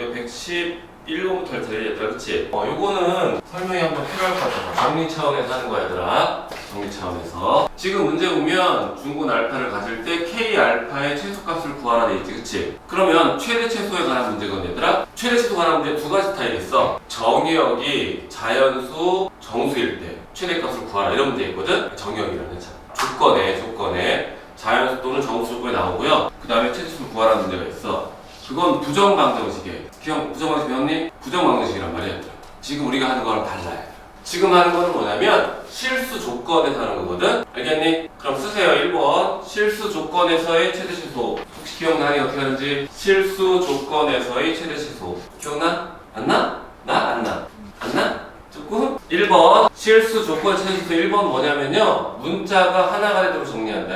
이거 111호부터 들리겠다, 그치? 요거는 설명이 한번 필요할 것 같아. 정리 차원에서 하는 거야, 얘들아. 정리 차원에서. 지금 문제 보면 중분 알파를 가질 때 K 알파의 최소값을 구하라 돼 있지, 그치? 그러면 최대 최소에 관한 문제거든, 얘들아. 최대 최소 관한 문제 두 가지 스타일이 있어. 정의역이 자연수, 정수일 때 최대값을 구하라 이런 문제 있거든. 정의역이라는 조건에 자연수 또는 정수 조건이 나오고요. 그 다음에 최대 최소를 구하라는 문제가 있어. 그건 부정방정식이에요. 부정방정식 배웠니? 부정방정식이란 말이야. 지금 우리가 하는 거랑 달라요. 지금 하는 거는 뭐냐면 실수 조건에서 하는 거거든. 알겠니? 그럼 쓰세요. 1번 실수 조건에서의 최대 최소. 혹시 기억나니? 어떻게 하는지? 실수 조건에서의 최대 최소. 기억나? 안 나? 안 나? 조금? 1번 실수 조건 최대 최소. 1번 뭐냐면요, 문자가 하나가 되도록 정리한다.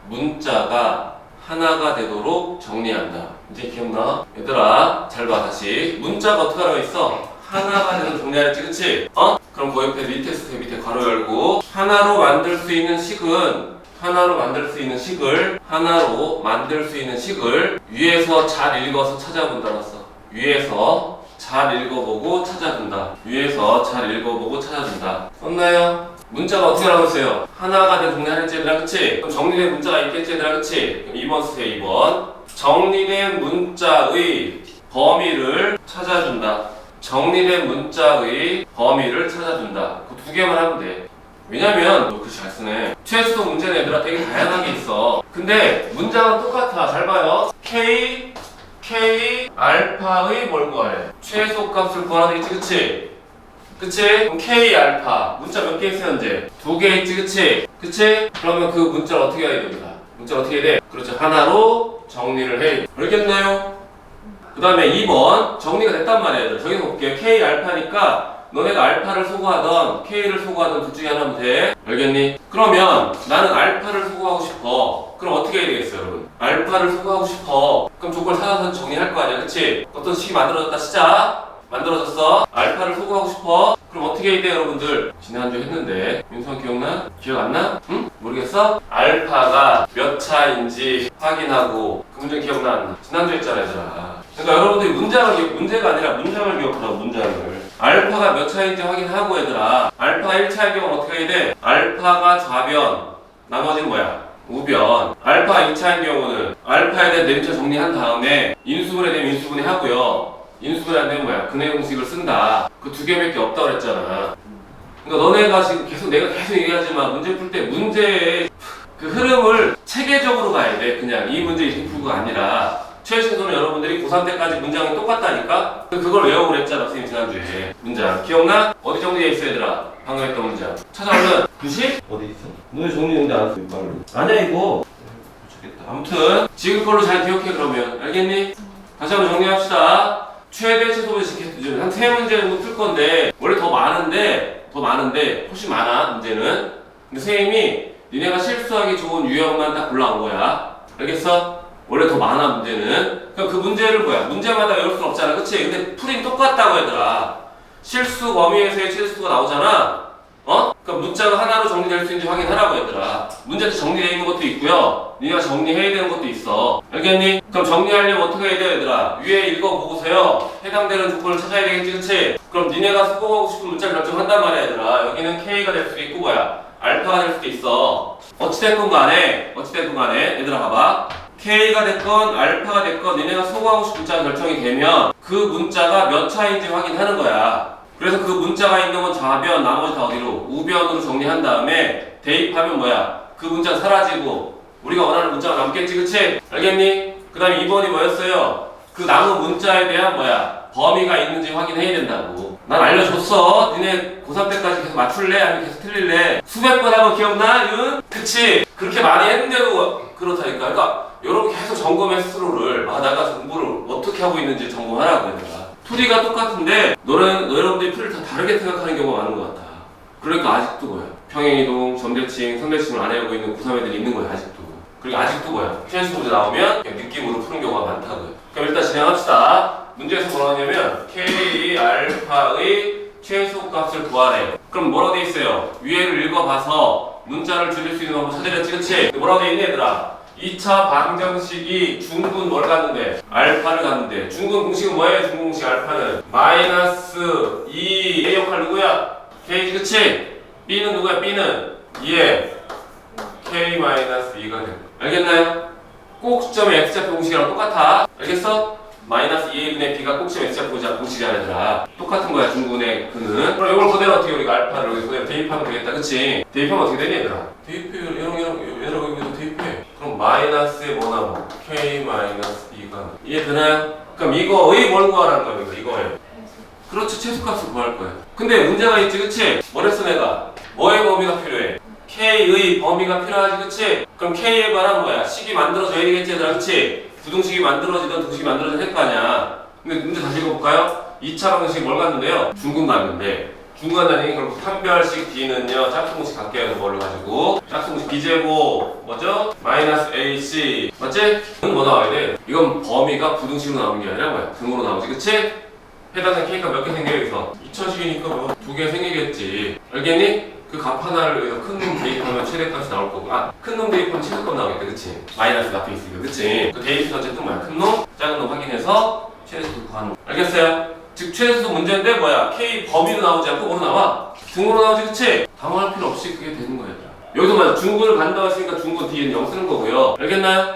문자가 하나가 되도록 정리한다. 이제 기억나? 얘들아 잘 봐. 다시 문자가 어떻게 하라고 있어? 하나가 되도록 정리하랬지, 그치? 그럼 그 옆에 밑에 쓰세요. 밑에 괄호 열고 하나로 만들 수 있는 식을 위에서 잘 읽어서 찾아본다. 알았어. 위에서 잘 읽어보고 찾아준다. 썼나요? 문자가 어떻게 하라고 했어요? 하나가 된 정리하랬지, 얘들아, 그치? 그럼 정리된 문자가 있겠지, 얘들아, 그치? 그럼 2번 쓰세요. 2번 정리된 문자의 범위를 찾아준다. 그 두 개만 하면 돼. 왜냐면 너 글씨 잘 쓰네. 최소 문제는 얘들아 되게 다양하게 있어. 근데 문장은 똑같아. 잘 봐요. K 알파의 뭘 구하래? 최소값을 구하라 돼 있지, 그치? 그럼 K 알파 문자 몇 개 있어 현재? 2개 있지, 그치? 그러면 그 문자를 어떻게 해야 됩니까? 문자를 어떻게 해야 돼? 그렇죠. 하나로 정리를 해. 알겠나요? 그 다음에 2번 정리가 됐단 말이에요. 저기서 볼게요. K 알파니까 너네가 알파를 소구하던 K를 소구하던 둘 중에 하나면 돼. 알겠니? 그러면 나는 알파를 소구하고 싶어. 그럼 어떻게 해야 되겠어요, 여러분? 알파를 소구하고 싶어. 그럼 조건을 찾아서 정리할 거 아니야, 그치? 어떤 식이 만들어졌다, 시작! 만들어졌어. 알파를 소구하고 싶어. 그럼 어떻게 해야 돼, 여러분들? 지난주에 했는데 윤성 기억나? 기억 안 나? 응? 모르겠어? 알파가 몇 차인지 확인하고. 그 문제 기억나 안 나? 지난주에 했잖아, 얘들아. 그러니까 여러분들이 문제가 아니라 문장을 기억하라고. 문장을 알파가 몇 차인지 확인하고, 얘들아. 알파가 1차인 경우는 어떻게 해야 돼? 알파가 좌변, 나머지는 뭐야? 우변. 알파 2차인 경우는 알파에 대한 내림차 정리한 다음에 인수분해 되면 인수분해 하고요. 인수분해 안 되면 뭐야? 근해 공식을 쓴다. 그 두 개밖에 없다고 그랬잖아. 그러니까 너네가 지금 내가 계속 얘기하지만 문제 풀 때 문제의 그 흐름을 체계적으로 가야 돼. 그냥 이 문제 이렇게 풀고가 아니라 최신소는 여러분들이 고3 때까지 문장이 똑같다니까? 그걸 외우고 그랬잖아, 선생님 지난주에. 문장 기억나? 어디 정리되어 있어, 얘들아? 방금 했던 문장 찾아오면 90? 어디 있어? 너네 정리했는데 안 써, 이빨로. 아니야 이거. 아무튼 지금 걸로 잘 기억해. 그러면 알겠니? 다시 한번 정리합시다. 최대 최소를 지켜주면 한 3문제 정도 풀 건데 원래 더 많은데 훨씬 많아 문제는. 근데 선생님이 니네가 실수하기 좋은 유형만 딱 골라온 거야. 알겠어? 원래 더 많아 문제는. 그럼 그 문제를 문제마다 외울 수는 없잖아, 그치? 근데 풀이는 똑같다고, 얘들아. 실수 범위에서의 최소가 나오잖아. 그럼 문자가 하나로 정리될 수 있는지 확인하라고, 얘들아. 문제도 정리되어 있는 것도 있고요, 니네가 정리해야 되는 것도 있어. 알겠니? 그럼 정리하려면 어떻게 해야 돼요, 얘들아? 위에 읽어보고서요 해당되는 조건을 찾아야 되겠지, 그치? 그럼 니네가 수고하고 싶은 문자를 결정한단 말이야, 얘들아. 여기는 K가 될 수도 있고 알파가 될 수도 있어. 어찌됐건 간에 얘들아 봐봐. K가 됐건 알파가 됐건 니네가 소구하고 싶은 문자가 결정이 되면 그 문자가 몇 차인지 확인하는 거야. 그래서 그 문자가 있는 건 좌변, 나머지 다 어디로? 우변으로 정리한 다음에 대입하면 그 문자가 사라지고 우리가 원하는 문자가 남겠지, 그치? 알겠니? 그 다음에 2번이 뭐였어요? 그 남은 문자에 대한 범위가 있는지 확인해야 된다고. 난 알려줬어. 니네 고3 때까지 계속 맞출래? 아니면 계속 틀릴래? 수백 번 하고 기억나, 윤? 그치? 그렇게 많이 했는데도 그렇다니까. 그러니까 여러분 계속 점검해, 스스로를. 나가 공부를 어떻게 하고 있는지 점검하라고, 얘들아. 풀이가 똑같은데 여러분들이 풀이를 다 다르게 생각하는 경우가 많은 것 같아. 그러니까 아직도 평행이동, 점대칭, 선대칭을 안 해오고 있는 고3 애들이 있는 거야, 아직도. 그리고 아직도 최소 문제 나오면 그냥 느낌으로 푸는 경우가 많다고요. 그럼 일단 진행합시다. 문제에서 뭐라고 하냐면 K 알파의 최소값을 구하래요. 그럼 뭐라고 돼 있어요? 위에를 읽어봐서 문자를 줄일 수 있는 방법 찾으랬지, 그치? 뭐라고 돼 있니, 얘들아? 2차 방정식이 중근 뭘 갖는데? 알파를 갖는데. 중근 공식은 뭐예요? 중근 공식 알파는 마이너스 2 A 역할 누구야? K 그치? B는 누구야? B는 2에 K 마이너스 2가 돼. 알겠나요? 꼭지점의 X좌표 공식이랑 똑같아. 알겠어? 마이너스 2A분의 B가 꼭지점 X좌표 공식이 아니라 똑같은 거야 중근의 그는. 그럼 이걸 그대로 어떻게 우리가 알파를 여기 그대로 대입하면 되겠다. 그치? 대입하면 어떻게 되니 얘들아? 대입해. 얘들아 여기도 대입해. 그럼 마이너스에 뭐 나와? K 마이너스 2가 이해되나요? 그럼 이거의 뭘 구하라는 거야 이거에. 그렇지 최소값을 구할 거야. 근데 문제가 있지 그치? 뭐랬어 내가? 뭐의 범위가 필요해? K의 범위가 필요하지 그치? 그럼 K에 관한 뭐야? 식이 만들어져야 되겠지 얘들아 그치? 부등식이 만들어지든 등식이 만들어지든 할 거 아니야. 근데 문제 다시 읽어볼까요? 2차 방정식이 뭘 갔는데요? 중근 갔는데 중근 간다는 결국 판별식 D는요 짝수공식 갖게 해서 뭐를 가지고 짝수공식 B제곱 뭐죠? 마이너스 AC 맞지? 이건 뭐 나와야 돼? 이건 범위가 부등식으로 나오는 게 아니라 뭐야? 등으로 나오지 그치? 해당된 K가 몇 개 생겨 여기서? 2000식이니까 뭐 2개 생기겠지. 알겠니? 그 값 하나를 여기서 큰 놈 대입하면 최대값이 나올 거고 큰 놈 대입하면 최소값 나오겠다 그치? 마이너스 앞에 있으니까 그치? 그 대입은 어쨌든 뭐야? 큰 놈, 작은 놈 확인해서 최대값을 구하는 거 알겠어요? 즉 최대값 문제인데 뭐야? K 범위로 나오지 않고 뭐로 나와? 등으로 나오지 그치? 당황할 필요 없이 그게 되는 거야 여기서 뭐야? 중근을 간다고 했으니까 중근 뒤에는 0 쓰는 거고요 알겠나요?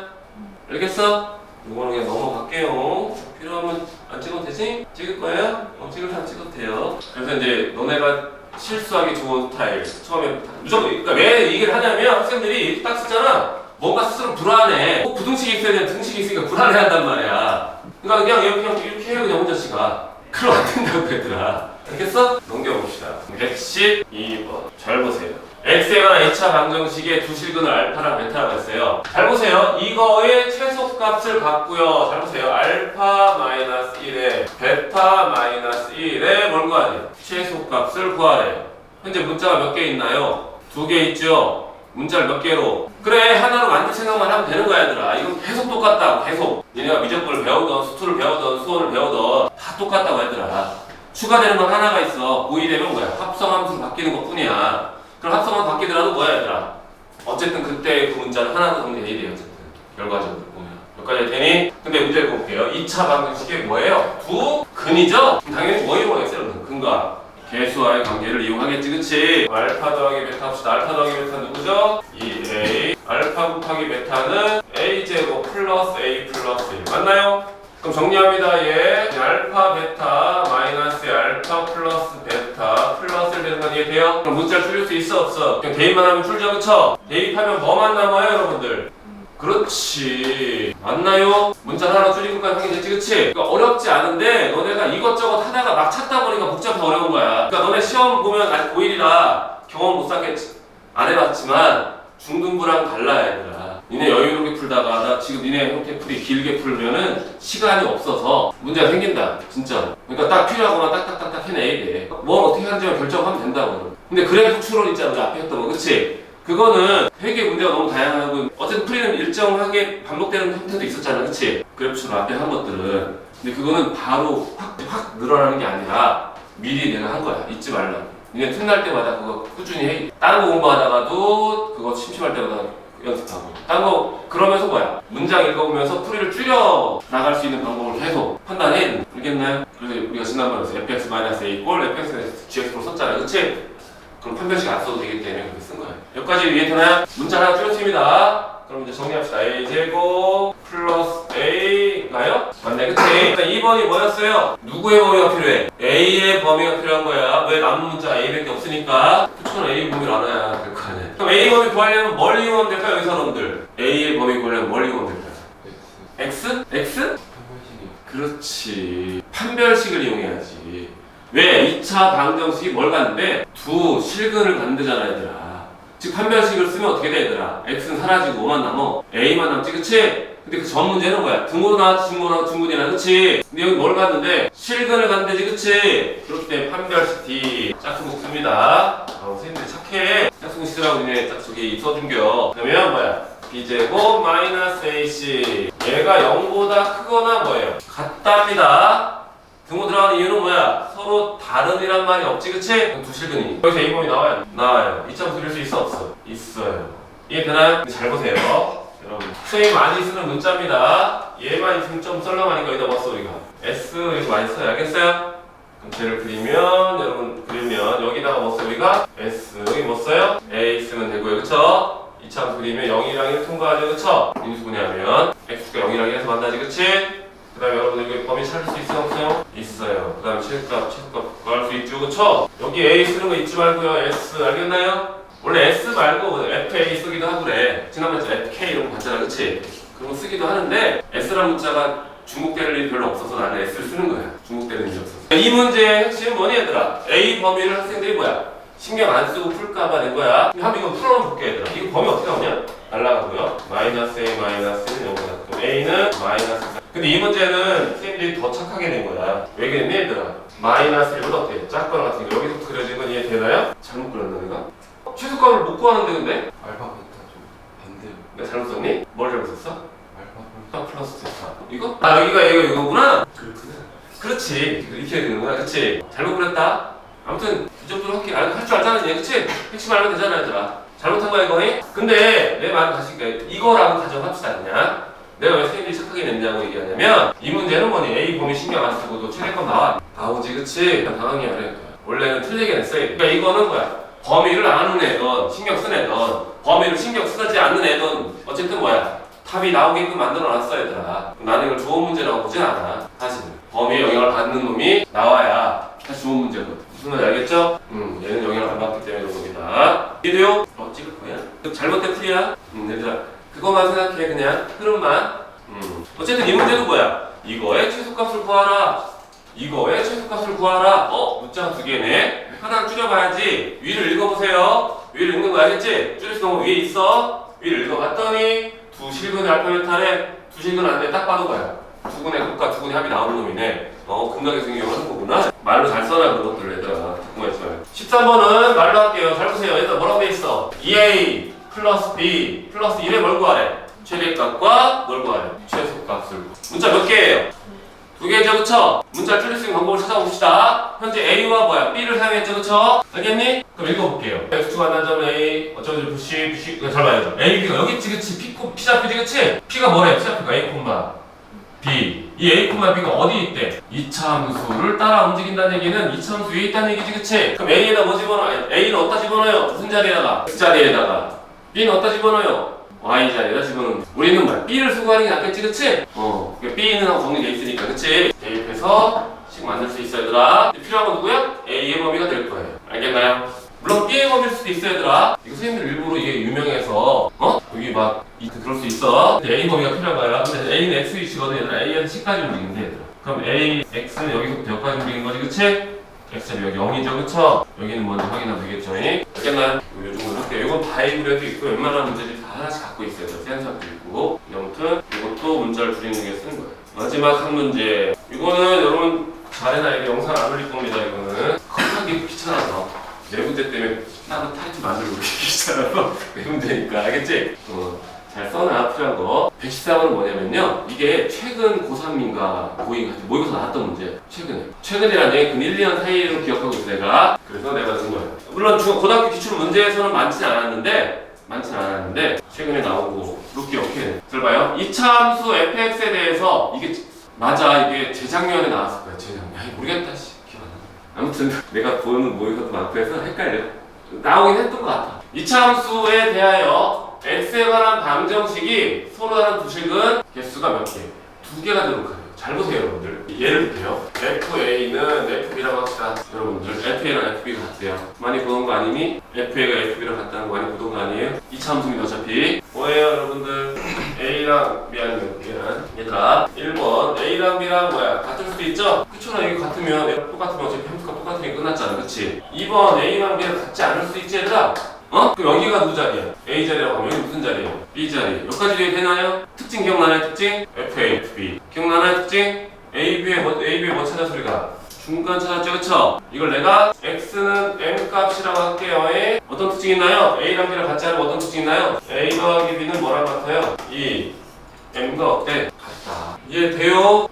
알겠어? 이거는 그냥 넘어갈게요 필요하면 안 찍어도 되지? 찍을 거예요? 찍을 사람 찍어도 돼요 그래서 이제 너네가 실수하기 좋은 스타일 처음에 무조건 그러니까 왜 얘기를 하냐면 학생들이 딱 쓰잖아 뭔가 스스로 불안해 꼭 부등식이 있어야 되는 등식이 있으니까 불안해한단 말이야 그러니까 그냥 이렇게 해요 그냥 혼자씨가 그럼 안 된다고 얘들아 알겠어? 넘겨봅시다 112번 잘 보세요 X에 관한 2차 방정식의 두 실근을 알파랑 베타라고 했어요 잘 보세요 이거의 최소값을 갖고요 잘 보세요 알파 마이너스 1에 베타 마이너스 1에 뭘 구하냐 최소값을 구하래요 현재 문자가 몇 개 있나요? 2개 있죠? 문자를 몇 개로? 그래 하나로 만들 생각만 하면 되는 거야 얘들아 이건 계속 똑같다고 계속 얘네가 미적분을 배우던 수투를 배우던 수원을 배우던 다 똑같다고 얘들아 추가되는 건 하나가 있어 고2 되면 뭐야 합성함수로 바뀌는 것 뿐이야 그럼 합성함수 바뀌더라도 뭐야 얘들아 어쨌든 그때 그 문자는 하나 더 정리해야 돼요 어쨌든 결과적으로 보면 몇 가지 할 테니 근데 문제 볼게요 2차 방정식이 뭐예요? 두 근이죠? 당연히 뭐 이용하겠어요? 근과 개수와의 관계를 이용하겠지 그치? 알파 더하기 베타 합시다 알파 더하기 베타는 누구죠? 2A 알파 곱하기 베타는 A제곱 플러스 A 플러스 1 맞나요? 그럼 정리합니다 얘 알파 베타 마이너스 알파 플러스 베타 플러스 1 되는 건 이해돼요? 그럼 문자를 줄일 수 있어 없어? 그냥 대입만 하면 줄죠 그쵸? 대입하면 뭐만 남아요 여러분들? 그렇지 맞나요? 문자 하나 줄이고까지 확인됐지 그치? 그러니까 어렵지 않은데 너네가 이것저것 하다가 막 찾다 보니까 복잡해서 어려운 거야 그러니까 너네 시험 보면 아직 고1이라 경험 못 쌓겠지 안 해봤지만 중등부랑 달라 얘들아 니네 여유롭게 풀다가 나 지금 니네 형태 풀이 길게 풀면은 시간이 없어서 문제가 생긴다 진짜 그러니까 딱 필요하거나 딱딱딱딱 해내야 돼뭘 어떻게 하는지만 결정하면 된다고 근데 그래픽 추론 있잖아 우리 앞에 했던 거 그치? 그거는 되게 문제가 너무 다양하고 어쨌든 풀이는 일정하게 반복되는 형태도 있었잖아 그치? 그래픽 추론 앞에 한 것들은 근데 그거는 바로 확 늘어나는 게 아니라 미리 내가 한 거야 잊지 말라고 니네 틈날 때마다 그거 꾸준히 해 다른 거 공부하다가도 그거 심심할 때마다 연습하고 다른 거 그러면서 뭐야 문장 읽어보면서 풀이를 줄여 나갈 수 있는 방법을 계속 판단해야 된다 알겠나요? 그래서 우리가 지난번에 fx-a 꼴 fx gx로 썼잖아요 그치? 그럼 판별식 안 써도 되기 때문에 그렇게 쓴 거예요 여기까지 이해되나요? 문자 하나 줄였습니다 그럼 이제 정리합시다 a제곱 플러스 a가요? 맞네 그치? 일단 2번이 뭐였어요? 누구의 범위가 필요해? a의 범위가 필요한 거야 왜 남은 문자가 a밖에 없으니까 그쵸 a 범위를 알아야 될 거 아니야 그럼 a 범위 구하려면 뭘 이용하면 될까요 여기 사람들? a의 범위 구하려면 뭘 이용하면 될까요? x? x? 그렇지 판별식을 이용해야지 왜? 2차 방정식이 뭘 갖는데? 두 실근을 갖는다잖아 얘들아 즉 판별식을 쓰면 어떻게 돼 얘들아 x는 사라지고 5만 남어 a만 남지 그치? 근데 그 전 문제는 뭐야? 등으로 나왔지 중근이나 그치? 근데 여기 뭘 갖는데? 실근을 갖는데지 그치? 그렇기 때문에 판별식 D 짝수공식 씁니다 선생님들 착해 짝수공식 쓰라고 니네 짝수기 써준겨 그러면 뭐야? b제곱 마이너스 ac 얘가 0보다 크거나 뭐예요? 같답니다 등호 들어가는 이유는 뭐야? 서로 다른이란 말이 없지 그치? 두 실근이 여기서 A범위 나와요? 나와요 2점 그릴 수 있어 없어? 있어요 이해되나요? 잘 보세요 여러분 선생님이 많이 쓰는 문자입니다. 얘만 있으면 좀 썰렁하니까 여기다 뭐 써 우리가 S 이렇게 많이 써요. 알겠어요? 그럼 쟤를 그리면 여러분 그리면 여기다가 뭐 써 우리가 S 여기 뭐 써요? A 쓰면 되고요. 그쵸? 이 참 그리면 0이랑 1 통과하죠. 그쵸? 인수분해하면 X가 0이랑 1에서 만나지. 그치? 그 다음에 여러분 여기 범위 찾을 수 있어요? 없어요? 있어요. 그 다음에 최소값 구할 수 있죠. 그쵸? 여기 A 쓰는 거 잊지 말고요. S 알겠나요? 원래 S 말고 FA 쓰기도 하고 그래. 지난번에 FK 이런 거 봤잖아. 그치? 그런 거 쓰기도 하는데 S라는 문자가 중복될 일이 별로 없어서 나는 S를 쓰는 거야. 중복되는 일이 없어서. 이 문제의 핵심은 뭐니 얘들아? A 범위를 학생들이 뭐야? 신경 안 쓰고 풀까봐 낸 거야. 한번 이거 풀어놓은 볼게 얘들아. 이거 범위 어떻게 나오냐? 날라가고요. 마이너스 A 마이너스 1은 0이다. 그럼 A는 마이너스 4. 근데 이 문제는 선생님들이 더 착하게 낸 거야. 왜 그랬니 얘들아? 마이너스 1보다 어때? 작거나 같은 거 여기서 그려진 건 이해되나요? 잘못 그렸나 내가? 최소값을 못 구하는데 근데? 알파 베타 좀 반대로. 내가 잘못 썼니? 뭘 잘못 썼어? 알파 플러스 제타. 이거? 아 여기가 이거구나? 그렇구나. 그렇지. 이렇게 해야 되는구나. 그치? 잘못 그렸다. 아무튼 이 정도로 할 줄 알잖아 얘. 그치? 핵심 알면 되잖아 얘들아. 잘못한 거야 이거니? 근데 내 말은 다시 이거라고 가정합시다 그냥. 내가 왜 선생님들이 착하게 냈냐고 얘기하냐면 이 문제는 뭐니? A 범위 신경 안 쓰고도 최대값 나오지. 그치? 당황이 아니야. 원래는 틀리게 냈어야 돼. 그러니까 이거는 뭐야? 범위를 아는 애든 신경 쓴 애든 범위를 신경 쓰지 않는 애든 어쨌든 뭐야? 답이 나오게끔 만들어놨어 얘들아. 나는 이걸 좋은 문제라고 보진 않아. 사실은 범위에 영향을 받는 놈이 나와야 사실 좋은 문제거든. 무슨 말인지 알겠죠? 얘는 영향을 안 받기 때문에 그런 겁니다. 이래요? 찍을 거야? 잘못된 풀이야? 얘들아 그것만 생각해. 그냥 흐름만. 어쨌든 이 문제도 뭐야? 이거의 최소값을 구하라. 이거의 최소값을 구하라. 문자가 두 개네. 하나를 줄여봐야지. 위를 읽어보세요. 위를 읽는 거 알겠지? 줄일 수 있는 거 위에 있어. 위를 읽어봤더니 두 실근의 알파벳 두 실근 안에 딱 봐도 봐요. 두 군의 곱과 두 군의 합이 나오는 놈이네. 근각에서 이용하는 거구나. 말로 잘 써라 그런 것들을 얘들아. 궁금했지 말고. 13번은 말로 할게요. 잘 보세요. 얘들아 뭐라고 돼 있어? 2A 플러스 B 플러스 1에 뭘 구하래? 최대값과 뭘 구하래? 최소값을. 문자 몇 개예요? 두 개죠, 그쵸? 문자 틀릴 수 있는 방법을 찾아봅시다. 현재 A와 뭐야? B를 사용했죠, 그쵸? 알겠니? 그럼 읽어볼게요. X축 만난 점 A, 어쩌고 부시, 잘 봐야죠. A, B가 여기 있지, 그치? P 잡히지, 그치? P가 뭐래? P 잡히가 A, B. 이 A, B가 어디 있대? 이차 함수를 따라 움직인다는 얘기는 이차 함수 위에 있다는 얘기지, 그치? 그럼 A에다 뭐 집어넣어? A는 어디다 집어넣어요? 무슨 자리에다가? X자리에다가. B는 어디다 집어넣어요? Y자리에다 집어넣는. 우리는 뭐야? B를 쓰고 하는 게 낫겠지, 그치? 그러니까 B는 하고 정리돼 있으니까, 그치? 대입해서 식 만들 수 있어, 얘들아. 필요한 건 누구야? A의 범위가 될 거예요. 알겠나요? 물론 B의 범위일 수도 있어, 얘들아. 이거 선생님들 일부러 이게 유명해서, 여기 막, 그럴 수 있어. 근데 A 범위가 필요한 거야. 근데 A는 X 위치거든, 얘들아. A는 C까지 움직이는데, 얘들아. 그럼 A, X는 여기서부터 여기까지 움직이는 거지, 그치? X자리 여기 0이죠, 그쵸? 여기는 먼저 확인하면 되겠죠? 알겠나요? 요 정도 할게요. 이건 바이블에도 있고, 웬만한 문제들이 다 하나씩 갖고 있어요. 세안사도 있고. 아무튼, 이것도 문자를 줄이는 게 쓰는 거예요. 마지막 한 문제. 이거는 여러분, 잘해놔야 돼. 영상 안 올릴 겁니다, 이거는. 컷하기 귀찮아서. 내 문제 때문에 따로 타이틀 만들고 귀찮아서. 내 문제니까. 알겠지? 잘 써놔, 필요한 거. 114번은 뭐냐면요. 이게 최근 고3인가 고2인가 모의고사 나왔던 문제. 최근이라는 얘기 근 1, 2년 사이로 기억하고 있어, 내가. 그래서 내가 쓴 거예요. 물론 고등학교 기출 문제에서는 많지는 않았는데, 최근에 나오고, 로 기억해. 들어봐요. 이차 함수 fx에 대해서, 이게, 맞아. 이게 재작년에 나왔을 거야, 재작년. 모르겠다, 씨. 기억 안 나. 아무튼, 내가 보는 모의고사도 많고 해서 헷갈려. 나오긴 했던 것 같아. 이차 함수에 대하여, x에 관한 방정식이 서로 다른 두 식은 개수가 몇 개? 두 개가 되도록 하래요. 잘 보세요, 여러분들. 예를 들게요. FA는 FB라고 합시다. 여러분들, FA랑 FB가 같대요. 많이 보던 거 아니니? FA가 FB랑 같다는 거 많이 보던 거 아니에요? 이차 함수입니다, 어차피. 뭐예요, 여러분들? A랑 미안. 얘들아. 1번. A랑 B랑 뭐야? 같을 수도 있죠? 그쵸? 이게 같으면, 똑같으면 어차피 함수가 똑같으니까 끝났잖아. 그치? 2번. A랑 B랑 같지 않을 수도 있지, 얘들아? 그럼 여기가 누구 자리야? A 자리라고 하면 여기 무슨 자리예요? B 자리. 여기까지 되나요? 특징 기억나나요? 특징? FA, FB. 기억나나요? 특징? AB에 뭐 찾았어, 우리가? 중간 찾았죠, 그쵸? 이걸 내가 X는 M 값이라고 할게요. 어떤 특징이 있나요? A랑 B랑 같지 않으면 어떤 특징이 있나요? A 더하기 B는 뭐랑 같아요? M과 어때? 같다. 이해돼요?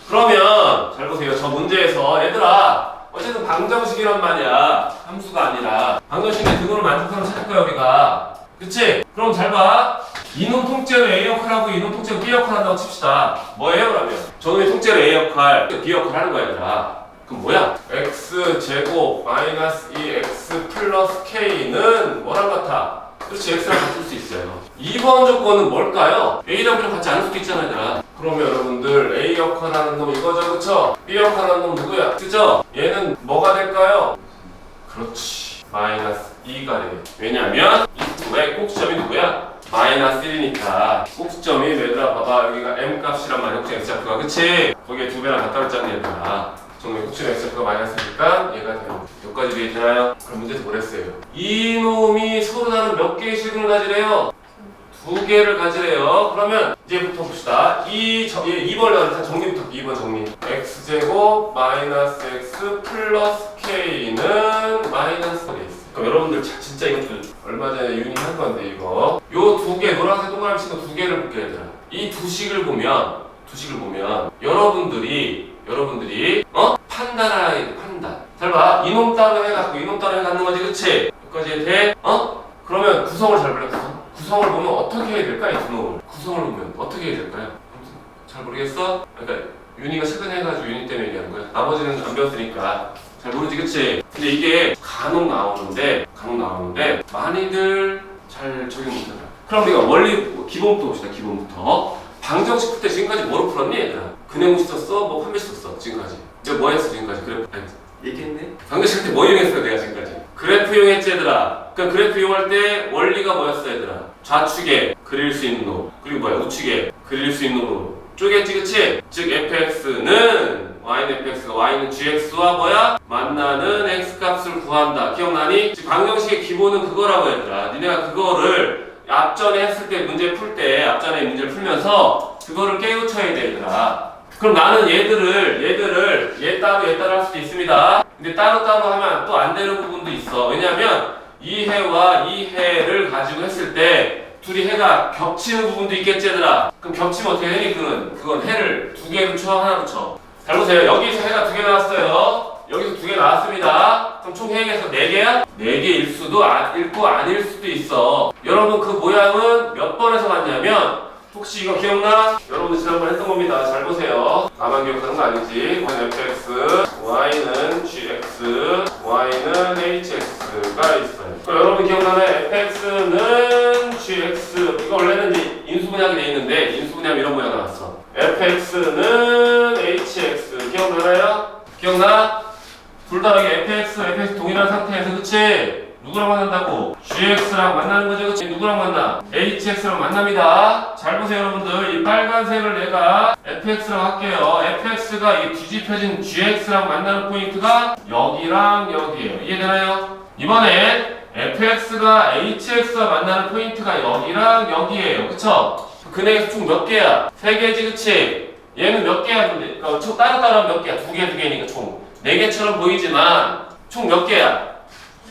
그러면 잘 보세요. 저 문제에서 얘들아 어쨌든 방정식이란 말이야. 함수가 아니라 방정식의 등호를 만족하면 찾을 거야 우리가. 그치? 그럼 잘 봐. 이놈 통째로 A 역할하고 이놈 통째로 B 역할 한다고 칩시다. 뭐예요 그러면? 저놈이 통째로 A 역할, B 역할 하는 거야 얘들아. 그럼 뭐야? x제곱 마이너스 2x 플러스 k는 뭐랑 같아? 그렇지, x랑 같을 수 있어요. 2번 조건은 뭘까요? A랑 B랑 같지 않을 수도 있잖아 얘들아. 그러면 여러분들 A 역할하는 놈 이거죠, 그쵸? B 역할하는 놈 누구야? 그죠? 얘는 뭐가 될까요? 그렇지, 마이너스 2가 돼. 왜냐면 왜 꼭지점이 누구야? 마이너스 1이니까 꼭지점이 얘들아 봐봐, 여기가 m 값이란 말이야. 꼭지점 x좌표가, 그치? 거기에 2배랑 같다 그랬잖아 얘들아. 정말 꼭지점 x좌표가 마이너스니까 얘가 돼요. 여기까지 이해되나요? 그럼 문제에서 뭐랬어요? 이놈이 서로 다른 몇 개의 실근을 가지래요? 2개를 가지래요. 그러면 이제부터 봅시다. 2번을 일단 정리부터 할게요. 2번 정리. x제곱 마이너스 x 플러스 k는 마이너스 돼 있어. 그럼 여러분들 진짜 이거 얼마 전에 윤희 한 건데 이거 요 2개 노란색 동그라미 친 거 2개를 볼게요 얘들아. 이 두 식을 보면 여러분들이 판단하라 해. 판단. 잘 봐. 이놈 따로 해갖고 이놈 따로 해갖는 거지, 그치? 여기까지 돼? 그러면 구성을 잘 볼래. 구성을 보면 어떻게 해야 될까? 이 두 놈을 구성을 보면 어떻게 해야 될까요? 잘 모르겠어? 그러니까 윤희가 최근에 해가지고 윤희 때문에 얘기하는 거야. 나머지는 안 배웠으니까 잘 모르지, 그치? 근데 이게 간혹 나오는데 많이들 잘 적용 못하더라. 그럼 우리가 원리 기본부터 봅시다. 기본부터. 방정식 풀 때 지금까지 뭐로 풀었니 얘들아? 근해공식 썼어? 뭐 판별식 썼어? 지금까지 내가 뭐 했어 지금까지? 그래프 얘기했네? 방정식 할 때 뭐 이용했어 내가 지금까지? 그래프 이용했지 얘들아. 그러니까 그래프 이용할 때 원리가 뭐였어 얘들아? 좌측에 그릴 수 있는 놈, 그리고 뭐야 우측에 그릴 수 있는 놈 쪼개지, 그치? 즉 fx는 y는 y는 gx와 뭐야? 만나는 x값을 구한다. 기억나니? 즉 방정식의 기본은 그거라고 얘들아. 니네가 그거를 앞전에 했을 때 문제 풀 때 앞전에 문제를 풀면서 그거를 깨우쳐야 돼 얘들아. 그럼 나는 얘들을 얘 따로 할 수도 있습니다. 근데 따로 하면 또 안 되는 부분도 있어. 왜냐면 이 해와 이 해를 가지고 했을 때 둘이 해가 겹치는 부분도 있겠지 얘들아. 그럼 겹치면 어떻게 되니? 그건 해를 2개로 쳐, 하나로 쳐. 잘 보세요. 여기서 해가 2개 나왔어요. 여기서 2개 나왔습니다. 그럼 총 해에서 4개야? 4개일 수도 있고 아닐 수도 있어. 여러분 그 모양은 몇 번에서 봤냐면 혹시 이거 기억나? 여러분들 지난번에 했던 겁니다. 잘 보세요. 나만 기억하는 거 아니지. fx, y는 gx, y는 hx가 있어요. 그럼 여러분 기억나네? fx는 gx. 이거 원래는 이제 인수분해하게 돼 있는데 인수분해하면 이런 모양 나왔어. fx는 hx. 기억나나요? 기억나? 둘 다 여기 fx 동일한 상태에서, 그치? 누구랑 만난다고? gx랑 만나는 거죠, 그치? 누구랑 만나? hx랑 만납니다. 잘 보세요 여러분들. 이 빨간색을 내가 fx라고 할게요. fx가 이 뒤집혀진 gx랑 만나는 포인트가 여기랑 여기에요. 이해되나요? 이번에 fx가 hx와 만나는 포인트가 여기랑 여기에요. 그쵸? 근해에서 총 몇 개야? 3개지, 그치? 얘는 몇 개야? 근데 그러니까 총 따로따로 몇 개야? 2개니까 총 4개처럼 보이지만 총 몇 개야?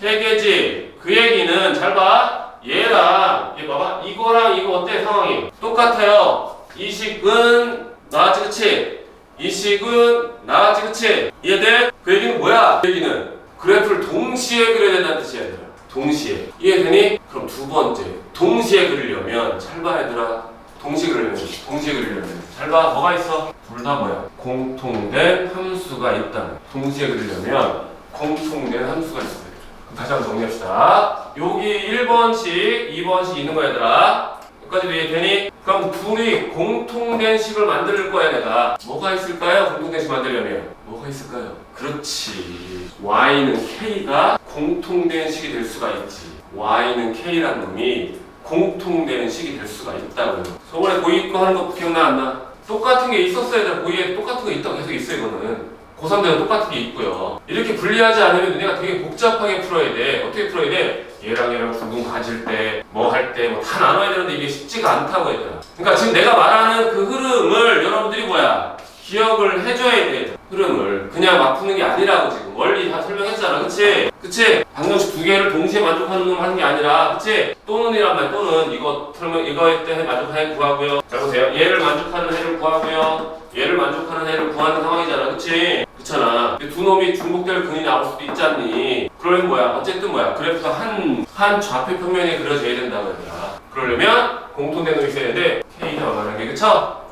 3개지. 그 얘기는 잘 봐. 얘랑 얘 봐봐. 이거랑 이거 어때 상황이? 똑같아요. 이 식은 나왔지, 그치? 이 식은 나왔지, 그치? 이해돼? 그 얘기는 뭐야? 그 얘기는 그래프를 동시에 그려야 된다는 뜻이야 얘들아. 동시에. 이해되니? 그럼 두 번째, 동시에 그리려면 잘 봐 얘들아. 동시에 그리려면 잘 봐. 뭐가 있어? 둘 다 뭐야? 공통된 함수가 있다. 동시에 그리려면 공통된 함수가 있어요. 다시 한번 정리합시다. 여기 1번씩, 2번씩 있는 거야 얘들아. 여기까지도 이해되니? 그럼 둘이 공통된 식을 만들 거야 내가. 뭐가 있을까요? 공통된 식 만들려면 뭐가 있을까요? 그렇지, y는 k가 공통된 식이 될 수가 있지. y는 k라는 놈이 공통되는 식이 될 수가 있다고요. 저번에 고이 있고 하는 거 기억나 안 나? 똑같은 게 있었어야 돼. 고이에 똑같은 거 있다고 계속 있어. 이거는 고3 때는 똑같은 게 있고요. 이렇게 분리하지 않으면 너네가 되게 복잡하게 풀어야 돼. 어떻게 풀어야 돼? 얘랑 둥둥 가질 때, 뭐 할 때, 뭐 다 나눠야 되는데 이게 쉽지가 않다고 얘들아. 그러니까 지금 내가 말하는 그 흐름을 여러분들이 뭐야? 기억을 해줘야 돼. 흐름을 그냥 막 푸는 게 아니라고. 지금 원리 다 설명했잖아, 그치? 그치? 방정식 2개를 동시에 만족하는 놈 하는 게 아니라, 그치? 또는이란 말. 또는 이거 틀면 이거에 때문에 만족하는 구하고요. 잘 보세요. 얘를 만족하는 해를 구하고요, 얘를 만족하는 해를 구하는 상황이잖아, 그치? 그렇잖아. 두 놈이 중복될 근이 나올 수도 있잖니. 그러면 뭐야? 어쨌든 뭐야? 그래프가 한 좌표 평면에 그려져야 된다고 얘들아. 그러려면 공통된 놈이 있어야 되는데 K는 얼마나 게 그쵸?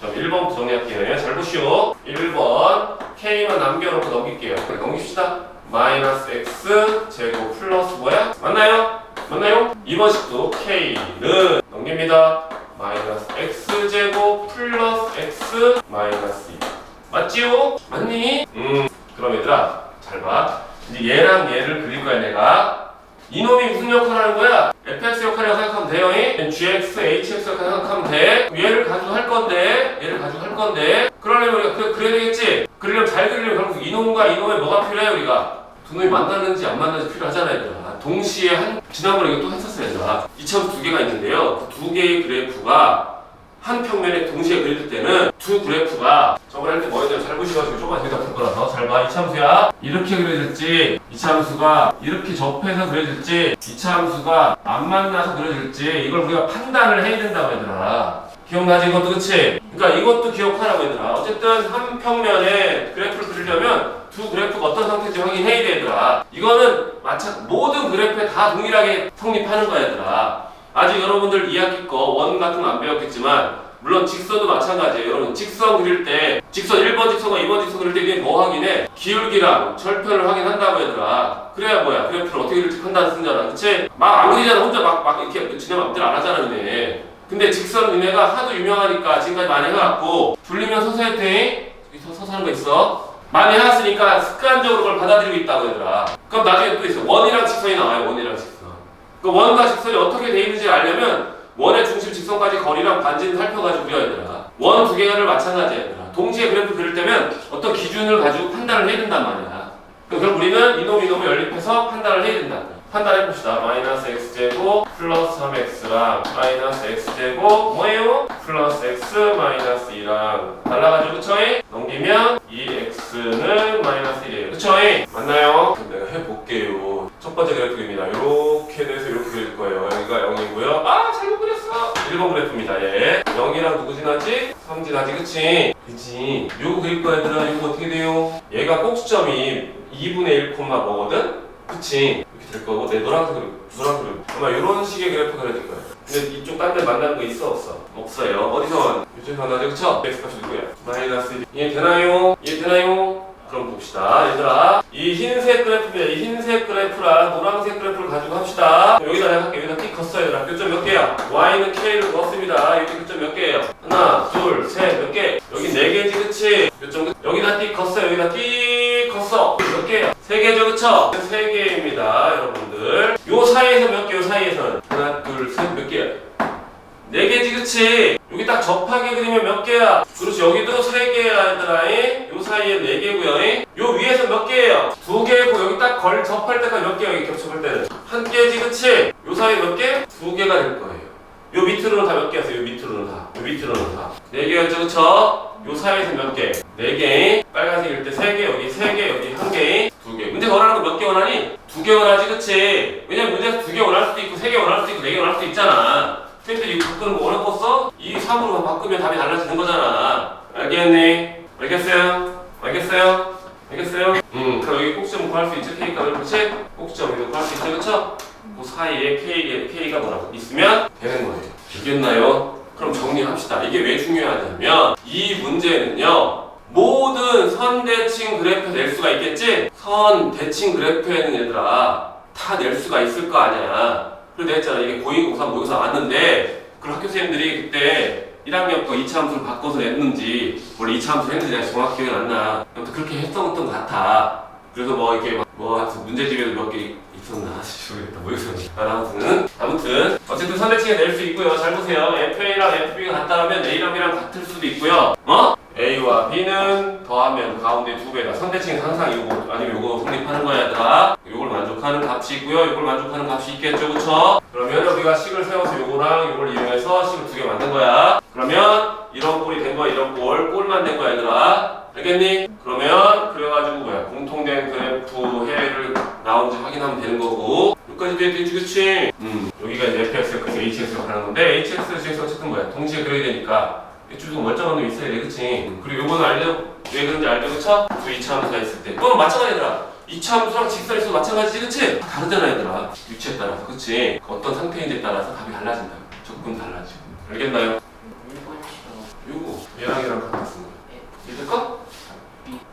그럼 1번부터 정리할게요. 잘 보시오. 1번 K만 남겨놓고 넘길게요. 넘깁시다. 마이너스 X 제곱 플러스 뭐야? 맞나요? 맞나요? 2번 식도 K는 넘깁니다. 마이너스 X 제곱 플러스 X 마이너스 2 맞지요? 맞니? 그럼 얘들아 잘 봐. 이제 얘랑 얘를 그릴 거야 내가. 이놈이 무슨 역할을 하는 거야? fx 역할이라고 생각하면 돼요. gx, hx 역할 생각하면 돼. 얘를 가지고 할 건데 그러려면 우리가 그래야 되겠지? 그리려면 잘 그리려면 결국 이놈과 이놈의 뭐가 필요해 우리가? 두 놈이 만나는지 안 만나는지 필요하잖아 얘들아. 동시에 지난번에 이거 또 했었어요 얘들아. 이차함수 두 개가 있는데요. 그 두 개의 그래프가 한 평면에 동시에 그릴 때는 두 그래프가 저번에 할 때 뭐였냐면 잘 보셔가지고 조금만 대답할 거라서 잘 봐. 이차함수야 이렇게 그려질지 이차함수가 이렇게 접해서 그려질지 이차함수가 안 만나서 그려질지 이걸 우리가 판단을 해야 된다고 얘들아. 기억나지 이것도 그치? 그러니까 이것도 기억하라고 얘들아. 어쨌든 한 평면에 그래프를 그리려면 두 그래프가 어떤 상태인지 확인해야 돼 얘들아. 이거는 모든 그래프에 다 동일하게 성립하는 거야 얘들아. 아직 여러분들 2학기 거 원 같은 거 안 배웠겠지만 물론 직선도 마찬가지예요. 여러분 직선 그릴 때 직선 1번 직선과 2번 직선 그릴 때 이게 뭐 확인해? 기울기랑 절편을 확인한다고 얘들아. 그래야 뭐야? 그래프를 어떻게 그릴지 판단 쓰잖아. 그치? 막 안 그리잖아. 혼자 막 이렇게 지네 맘대로 안 하잖아 니네. 근데 직선 니네가 하도 유명하니까 지금까지 많이 해왔고 돌리면 서서 했더니 서서 하는 거 있어. 많이 해왔으니까 습관적으로 그걸 받아들이고 있다고 얘들아. 그럼 나중에 또 있어. 원이랑 직선이 나와요. 원이랑 직선. 그 원과 직선이 어떻게 돼 있는지 알려면 원의 중심 직선까지 거리랑 반지를 살펴가지고 그려야 되나. 원 두 개를 마찬가지야 얘들아. 동시에 그래프 그릴 때면 어떤 기준을 가지고 판단을 해야 된단 말이야. 그럼 우리는 이놈을 연립해서 판단을 해야 된다. 판단해봅시다. 마이너스 x제곱 플러스 3x랑 마이너스 x제곱 뭐예요? 플러스 x 마이너스 2랑 달라가지고 그쵸? 넘기면 2x는 마이너스 1이에요. 그쵸? 맞나요? 내가 해볼게요. 첫 번째 그래프입니다. 이렇게 돼서 이렇게 그릴 거예요. 여기가 0이고요. 아 잘못 그렸어. 1번 그래프입니다. 얘 0이랑 누구 지나지? 3 지나지 그치? 그치? 요거 그릴 거야 얘들아. 요거 어떻게 돼요? 얘가 꼭지점이 2분의 1 뭐거든? 그치? 이렇게 될 거고 내 노란색으로 아마 이런 식의 그래프가 그려질 거예요. 근데 이쪽 딴 데 만나는 거 있어 없어? 없어요. 어디서 요즘 만나죠 그쵸? x 값이 누구야? 마이너스 1 이해되나요? 이해되나요? 그럼 봅시다 얘들아. 이 흰색 그래프입니다. 이 흰색 그래프랑 노란색 그래프를 가지고 합시다. 여기다 내가 할게. 여기다 띡 걷어요 얘들아. 교점 몇 개야? y는 k를 넣었습니다. 여기 교점 몇 개예요? 하나 둘 셋 몇 개? 여기 4개지 그치? 교점 여기다 띡 걷어요. 여기다 띡 걷어. 몇 개야? 3개죠 그쵸? 3개입니다 여러분들. 요 사이에서 몇 개? 요 사이에서는 하나 둘 셋 몇 개야? 4개지 그치? 여기 딱 접하게 그리면 몇 개야? 그렇지 여기도 3개야 얘들아. 요 사이에 4개고요. 요 위에서 몇 개예요? 2개고 여기 딱 접할 때까지 몇 개야? 여기 겹쳐볼 때는 1개지 그치? 요 사이에 몇 개? 2개가 될 거예요. 요 밑으로는 다 몇 개였어요? 요 밑으로는 다 4개였죠 그쵸? 요 사이에서 몇 개? 4개. 빨간색일 때 3개 여기 3개 여기 1개 2개. 문제 원하는 거 몇 개 원하니? 2개 원하지 그치? 왜냐면 문제에서 2개 원할 수도 있고 3개 원할 수도 있고 4개 원할 수도 있잖아. 쌤들이 바꾸는 거 원했었어? 2, 3으로 바꾸면 답이 달라지는 거잖아. 알겠니? 알겠어요? 알겠어요? 알겠어요? 그럼 여기 꼭지점 구할 수 있죠? K가 그렇지? 꼭지점 여기도 구할 수 있죠? 그쵸? 그 사이에 K가 뭐라고 있으면 되는 거예요. 알겠나요? 그럼 정리합시다. 이게 왜 중요하냐면 이 문제는요 모든 선대칭 그래프 낼 수가 있겠지? 선대칭 그래프에는 얘들아 다 낼 수가 있을 거 아니야. 그래서 내가 했잖아. 이게 고인공사 모의고사 왔는데 그럼 학교 선생님들이 그때 1학년 거 2차 함수를 바꿔서 냈는지 원래 2차 함수를 했는지 내가 정확히 기억이 안 나. 아무튼 그렇게 했던 것 같아. 그래서 뭐 이렇게 문제집에도 몇 개 있었나 모르겠다. 모의고사 아무튼 어쨌든 선대칭에 낼 수 있고요. 잘 보세요. FA랑 FB가 같다면 A랑 B랑 같을 수도 있고요. A와 B는 더하면 가운데 2배다. 선대칭은 항상 이거 아니면 이거 성립하는 거야 얘들아. 이걸 만족하는 값이 있고요. 이걸 만족하는 값이 있겠죠. 그쵸? 그러면 우리가 식을 세워서 요거랑 요걸 이용해서 식을 2개 만든 거야. 그러면 이런 꼴이 된 거야. 이런 꼴만 된 거야 얘들아. 알겠니? 그러면 그래가지고 뭐야 공통된 그래프 해를 나온지 확인하면 되는 거고 여기까지 되지 그치? 여기가 이제 fx가 hx가 가는 건데 hx, gx 어쨌든 뭐야 동시에 그려야 되니까 이쪽도 멀쩡한 놈이 있어야 돼 그치? 그리고 요거는 알죠? 왜 그런지 알죠 그쵸? 두 2차 함수가 있을 때 그건 마찬가지더라. 2차 함수랑 직선이 있어도 마찬가지지 그치? 다 다르잖아 얘들아. 위치에 따라서 그치? 어떤 상태인지에 따라서 답이 달라진다. 조금 달라지고. 알겠나요? 1번 싫어. 요거 얘랑 같은 거. 이럴까?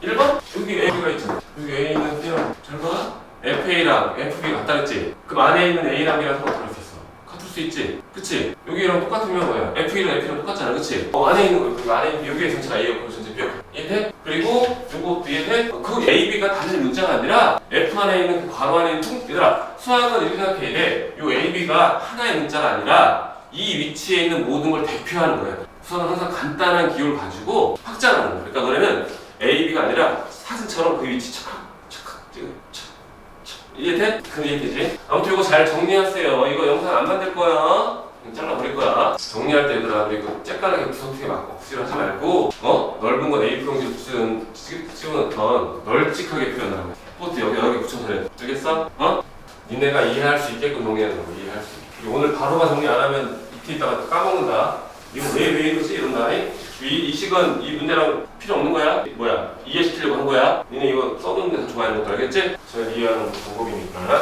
1번? 여기 A가 있잖아. 여기 A는 그냥 잘 봐. FA랑 FB 같다 그랬지? 그럼 안에 있는 A랑 B랑 상관없을 수 있어. 같을 수 있지? 그치? 여기랑 똑같으면 뭐야? FA랑 F랑 똑같잖아. 그치? 안에 있는 거, 그 안에 있는 여기에 전체가 A였고 그 전체 B였고. 이해돼? 그리고 요거 이해돼? 그 A, B가 단일 문자가 아니라 F 안에 있는 그 괄호 안에 있는 총, 얘들아 수학은 이렇게 생각해야 돼. 요 A, B가 하나의 문자가 아니라 이 위치에 있는 모든 걸 대표하는 거야. 수학은 항상 간단한 기호를 가지고 확장하는 거야. 그러니까 너네는 A, B가 아니라 사진처럼 그 위치 착각 찍어 이해돼? 그럼 이해되지? 아무튼 이거 잘 정리하세요. 이거 영상 안 만들 거야. 그냥 잘라버릴 거야. 정리할 때 얘들아 이거 쬐깔하게 구석탱이 막 억지로 하지 말고 넓은 건 A4용지로 찍어놓던 널찍하게 표현하라고. 포트 여기 붙여서 해. 알겠어? 니네가 이해할 수 있게끔 정리하는 거 이해할 수 있게. 오늘 바로만 정리 안 하면 이틀 있다가 까먹는다. 이거 왜 이러지? 이런다. 이 식은 이 문제랑 필요 없는 거야? 뭐야? 이해시키려고 한 거야? 니네 이거 써놓는 데서 좋아하는 것도 알겠지? 잘 이해하는 방법이니까.